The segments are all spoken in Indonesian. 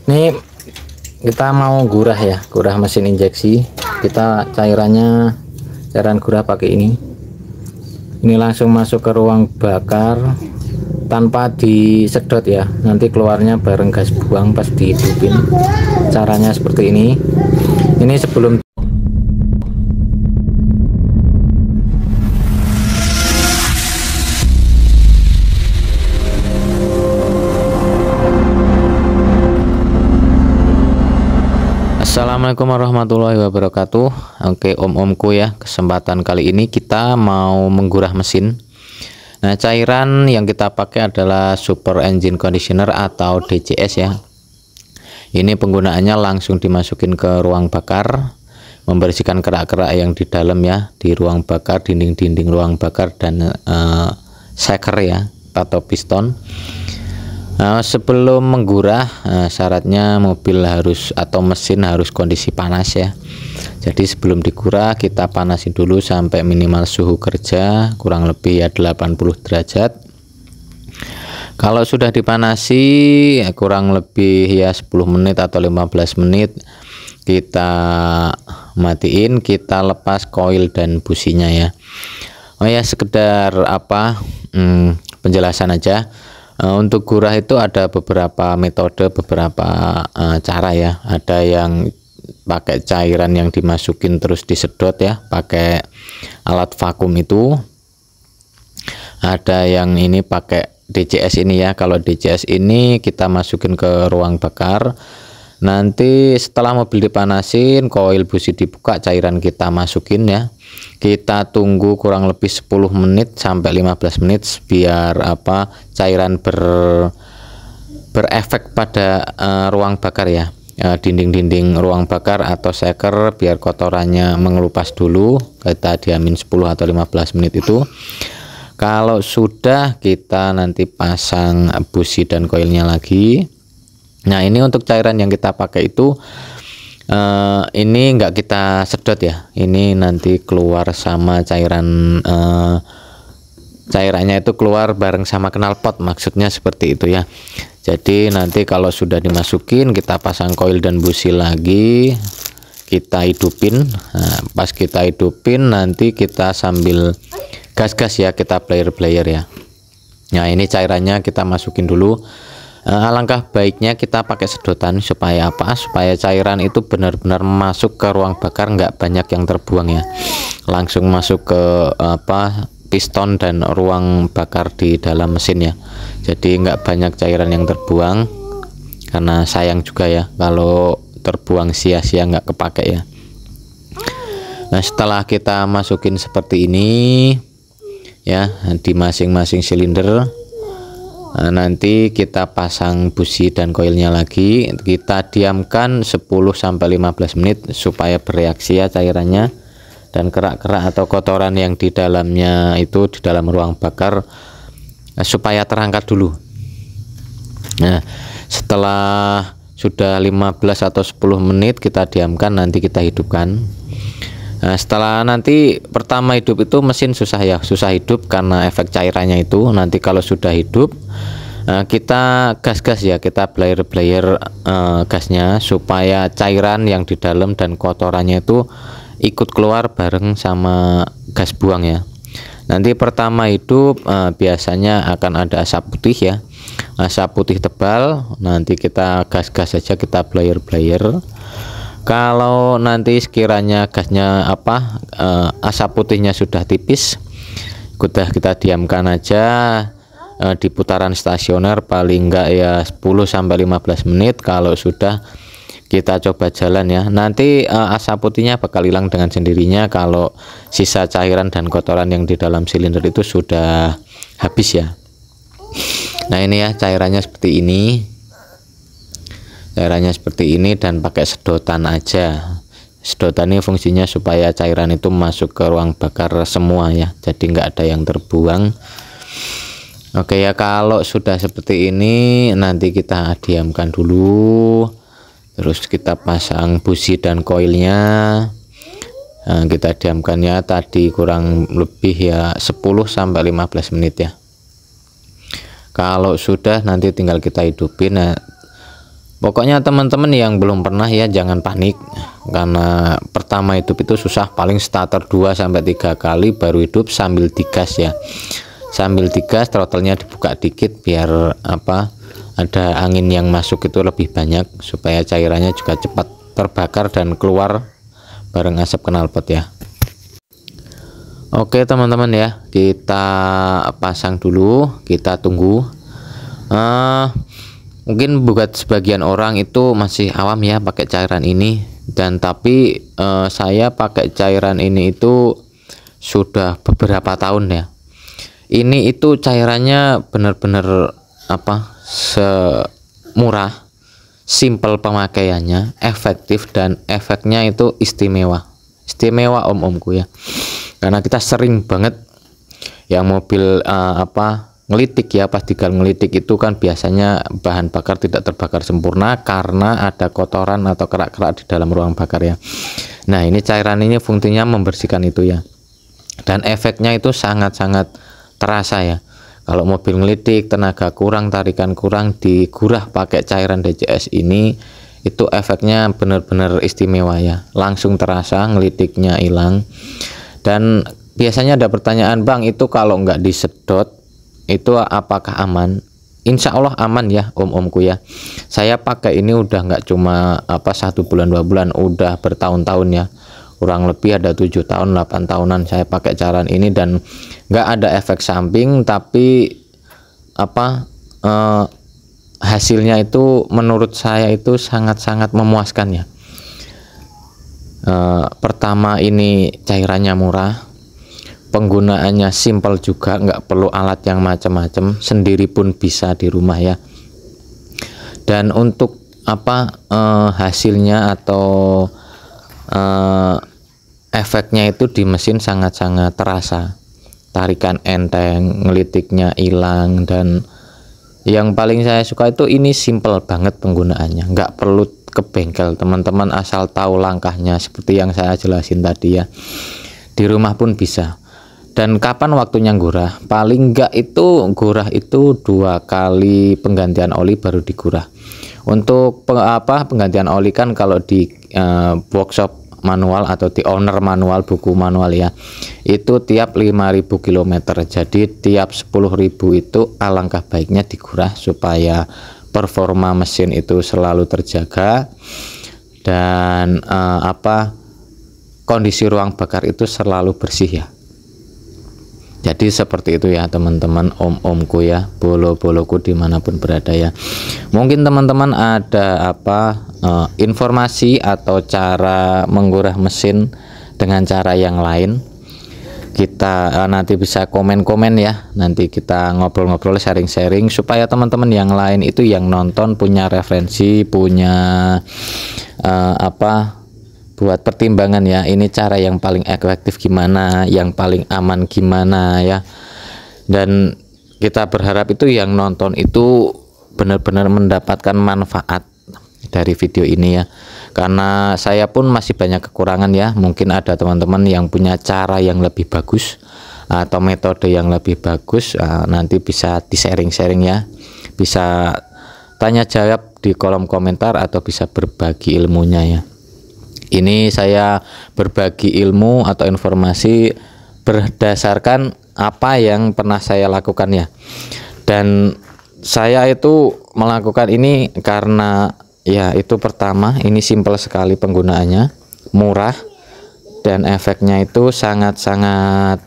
Ini kita mau gurah ya, gurah mesin injeksi. Kita cairan gurah pakai ini. Ini langsung masuk ke ruang bakar tanpa disedot ya, nanti keluarnya bareng gas buang pas dihidupin. Caranya seperti ini. Ini sebelum Assalamualaikum warahmatullahi wabarakatuh. Oke om-omku ya, kesempatan kali ini kita mau menggurah mesin. Nah, cairan yang kita pakai adalah Super Engine Conditioner atau DCS ya. Ini penggunaannya langsung dimasukin ke ruang bakar, membersihkan kerak-kerak yang di dalam ya, di ruang bakar, dinding-dinding ruang bakar dan shaker ya atau piston. Sebelum menggurah, syaratnya mobil harus atau mesin harus kondisi panas ya. Jadi sebelum digurah kita panasin dulu sampai minimal suhu kerja kurang lebih ya 80 derajat. Kalau sudah dipanasi kurang lebih ya 10 menit atau 15 menit, kita matiin, kita lepas koil dan businya ya. Oh ya, sekedar penjelasan aja. Untuk gurah itu ada beberapa metode, beberapa cara ya. Ada yang pakai cairan yang dimasukin terus disedot ya, pakai alat vakum itu. Ada yang ini pakai DCS ini ya. Kalau DCS ini kita masukin ke ruang bakar. Nanti setelah mobil dipanasin, koil busi dibuka, cairan kita masukin ya. Kita tunggu kurang lebih 10 menit sampai 15 menit biar cairan berefek pada ruang bakar ya, dinding-dinding ruang bakar atau shaker, biar kotorannya mengelupas dulu. Kita diamin 10 atau 15 menit itu. Kalau sudah, kita nanti pasang busi dan koilnya lagi. Nah, ini untuk cairan yang kita pakai itu ini enggak kita sedot ya, ini nanti keluar sama cairannya itu keluar bareng sama knalpot, maksudnya seperti itu ya. Jadi nanti kalau sudah dimasukin, kita pasang koil dan busi lagi, kita hidupin. Nah, pas kita hidupin nanti kita sambil gas-gas ya, kita player ya. Nah, ini cairannya kita masukin dulu. Alangkah baiknya kita pakai sedotan supaya supaya cairan itu benar-benar masuk ke ruang bakar, nggak banyak yang terbuang ya, langsung masuk ke piston dan ruang bakar di dalam mesin ya. Jadi nggak banyak cairan yang terbuang, karena sayang juga ya kalau terbuang sia-sia nggak kepake ya. Nah, setelah kita masukin seperti ini ya di masing-masing silinder, nanti kita pasang busi dan koilnya lagi, kita diamkan 10-15 menit supaya bereaksi ya cairannya, dan kerak-kerak atau kotoran yang di dalamnya itu di dalam ruang bakar supaya terangkat dulu. Nah, setelah sudah 15 atau 10 menit kita diamkan, nanti kita hidupkan. Nah, setelah nanti pertama hidup itu mesin susah hidup karena efek cairannya itu. Nanti kalau sudah hidup, kita gas-gas ya, kita player gasnya supaya cairan yang di dalam dan kotorannya itu ikut keluar bareng sama gas buang ya. Nanti pertama hidup biasanya akan ada asap putih ya, asap putih tebal. Nanti kita gas-gas saja, kita player. Kalau nanti sekiranya gasnya asap putihnya sudah tipis, kita diamkan aja di putaran stasioner paling enggak ya 10-15 menit. Kalau sudah, kita coba jalan ya. Nanti asap putihnya bakal hilang dengan sendirinya kalau sisa cairan dan kotoran yang di dalam silinder itu sudah habis ya. Nah, ini ya cairannya seperti ini. Cairannya seperti ini dan pakai sedotan aja. Sedotan ini fungsinya supaya cairan itu masuk ke ruang bakar semua ya, jadi nggak ada yang terbuang. Oke ya, kalau sudah seperti ini nanti kita diamkan dulu, terus kita pasang busi dan koilnya. Nah, kita diamkan ya tadi kurang lebih ya 10-15 menit ya. Kalau sudah nanti tinggal kita hidupin. Nah, Pokoknya teman-teman yang belum pernah ya jangan panik, karena pertama hidup itu susah, paling starter 2-3 kali baru hidup sambil digas ya. Sambil digas, throttle-nya dibuka dikit biar ada angin yang masuk itu lebih banyak supaya cairannya juga cepat terbakar dan keluar bareng asap knalpot ya. Oke teman-teman ya, kita pasang dulu, kita tunggu. Mungkin buat sebagian orang itu masih awam ya pakai cairan ini, dan tapi saya pakai cairan ini itu sudah beberapa tahun ya. Ini itu cairannya benar-benar murah, simple pemakaiannya, efektif, dan efeknya itu istimewa om-omku ya. Karena kita sering banget yang mobil ngelitik ya, pas digal ngelitik itu kan biasanya bahan bakar tidak terbakar sempurna karena ada kotoran atau kerak-kerak di dalam ruang bakar ya. Nah ini cairan ini fungsinya membersihkan itu ya, dan efeknya itu sangat-sangat terasa ya. Kalau mobil ngelitik, tenaga kurang, tarikan kurang, digurah pakai cairan DCS ini, itu efeknya benar-benar istimewa ya, langsung terasa, ngelitiknya hilang. Dan biasanya ada pertanyaan, Bang, itu kalau nggak disedot itu apakah aman? Insya Allah aman ya om-omku ya. Saya pakai ini udah nggak cuma 1 bulan 2 bulan, udah bertahun-tahun ya, kurang lebih ada 7 tahun 8 tahunan saya pakai cairan ini, dan nggak ada efek samping, tapi hasilnya itu menurut saya itu sangat-sangat memuaskan ya. Pertama ini cairannya murah, penggunaannya simple juga, nggak perlu alat yang macam-macam, sendiri pun bisa di rumah ya. Dan untuk hasilnya atau efeknya itu di mesin sangat-sangat terasa, tarikan enteng, ngelitiknya hilang, dan yang paling saya suka itu ini simple banget penggunaannya, nggak perlu ke bengkel teman-teman, asal tahu langkahnya seperti yang saya jelasin tadi ya, di rumah pun bisa. Dan kapan waktunya gurah? Paling enggak itu gurah itu 2 kali penggantian oli baru digurah. Untuk penggantian oli kan kalau di workshop manual atau di owner manual, buku manual ya, itu tiap 5.000 km. Jadi tiap 10.000 itu alangkah baiknya digurah supaya performa mesin itu selalu terjaga, dan kondisi ruang bakar itu selalu bersih ya. Jadi seperti itu ya teman-teman, om-omku ya, bolo-boloku dimanapun berada ya. Mungkin teman-teman ada informasi atau cara menggurah mesin dengan cara yang lain, kita nanti bisa komen-komen ya, nanti kita ngobrol-ngobrol, sharing-sharing, supaya teman-teman yang lain itu yang nonton punya referensi, punya buat pertimbangan ya, ini cara yang paling efektif gimana, yang paling aman gimana ya. Dan kita berharap itu yang nonton itu benar-benar mendapatkan manfaat dari video ini ya, karena saya pun masih banyak kekurangan ya. Mungkin ada teman-teman yang punya cara yang lebih bagus atau metode yang lebih bagus, nanti bisa di sharing-sharing ya, bisa tanya jawab di kolom komentar atau bisa berbagi ilmunya ya. Ini saya berbagi ilmu atau informasi berdasarkan apa yang pernah saya lakukan ya. Dan saya itu melakukan ini karena ya itu pertama, ini simple sekali penggunaannya, murah, dan efeknya itu sangat-sangat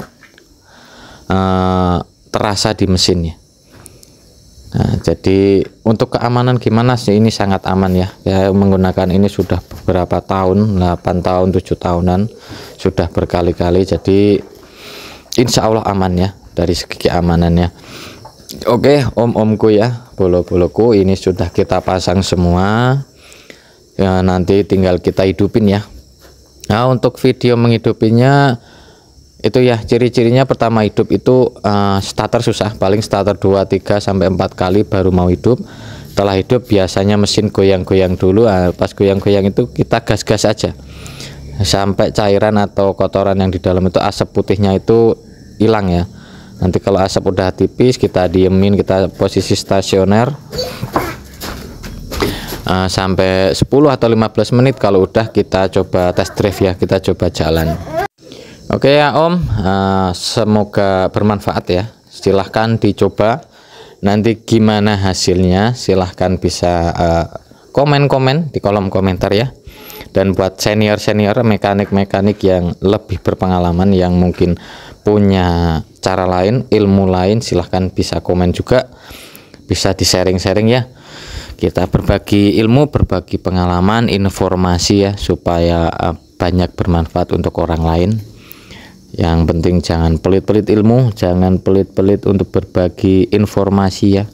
terasa di mesinnya. Nah, jadi untuk keamanan gimana sih, ini sangat aman ya. Saya menggunakan ini sudah beberapa tahun, 8 tahun 7 tahunan, sudah berkali-kali, jadi insya Allah aman ya dari segi keamanannya. Oke om-omku ya, bolo-boloku, ini sudah kita pasang semua ya, nanti tinggal kita hidupin ya. Nah untuk video menghidupinya itu ya, ciri-cirinya pertama hidup itu starter susah, paling starter 2-3 sampai 4 kali baru mau hidup. Setelah hidup biasanya mesin goyang-goyang dulu, pas goyang-goyang itu kita gas-gas aja sampai cairan atau kotoran yang di dalam itu, asap putihnya itu hilang ya. Nanti kalau asap udah tipis kita diemin, kita posisi stasioner. sampai 10 atau 15 menit. Kalau udah kita coba test drive ya, kita coba jalan. Oke ya Om, semoga bermanfaat ya. Silahkan dicoba, nanti gimana hasilnya silahkan bisa komen-komen di kolom komentar ya. Dan buat senior-senior mekanik-mekanik yang lebih berpengalaman, yang mungkin punya cara lain, ilmu lain, silahkan bisa komen juga, bisa di sharing-sharing ya. Kita berbagi ilmu, berbagi pengalaman, informasi ya, supaya banyak bermanfaat untuk orang lain. Yang penting jangan pelit-pelit ilmu, jangan pelit-pelit untuk berbagi informasi ya.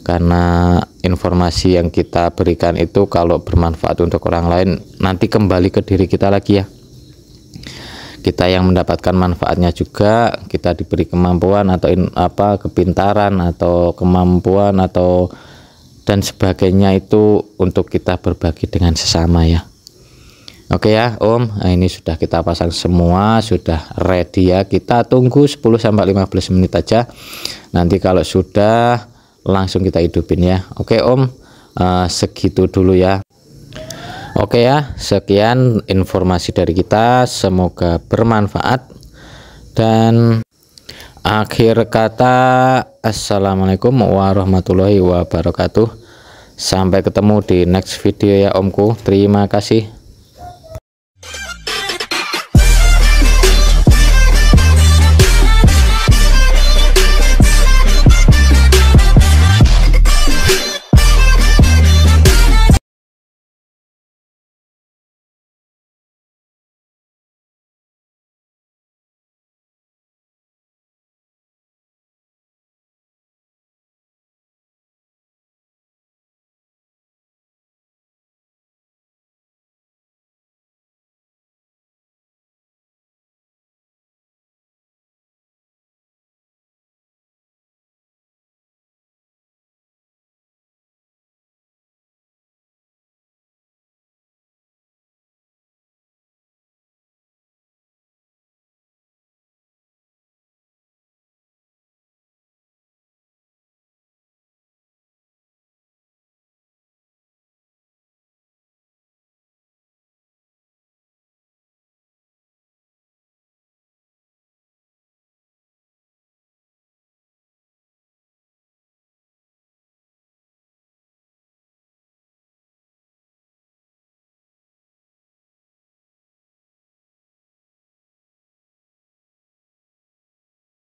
Karena informasi yang kita berikan itu kalau bermanfaat untuk orang lain, nanti kembali ke diri kita lagi ya. Kita yang mendapatkan manfaatnya juga, kita diberi kemampuan atau kepintaran atau kemampuan atau dan sebagainya, itu untuk kita berbagi dengan sesama ya. Oke ya Om, nah ini sudah kita pasang semua, sudah ready ya. Kita tunggu 10-15 menit aja. Nanti kalau sudah langsung kita hidupin ya. Oke Om, segitu dulu ya. Oke ya, sekian informasi dari kita, semoga bermanfaat. Dan akhir kata, assalamualaikum warahmatullahi wabarakatuh. Sampai ketemu di next video ya Omku. Terima kasih.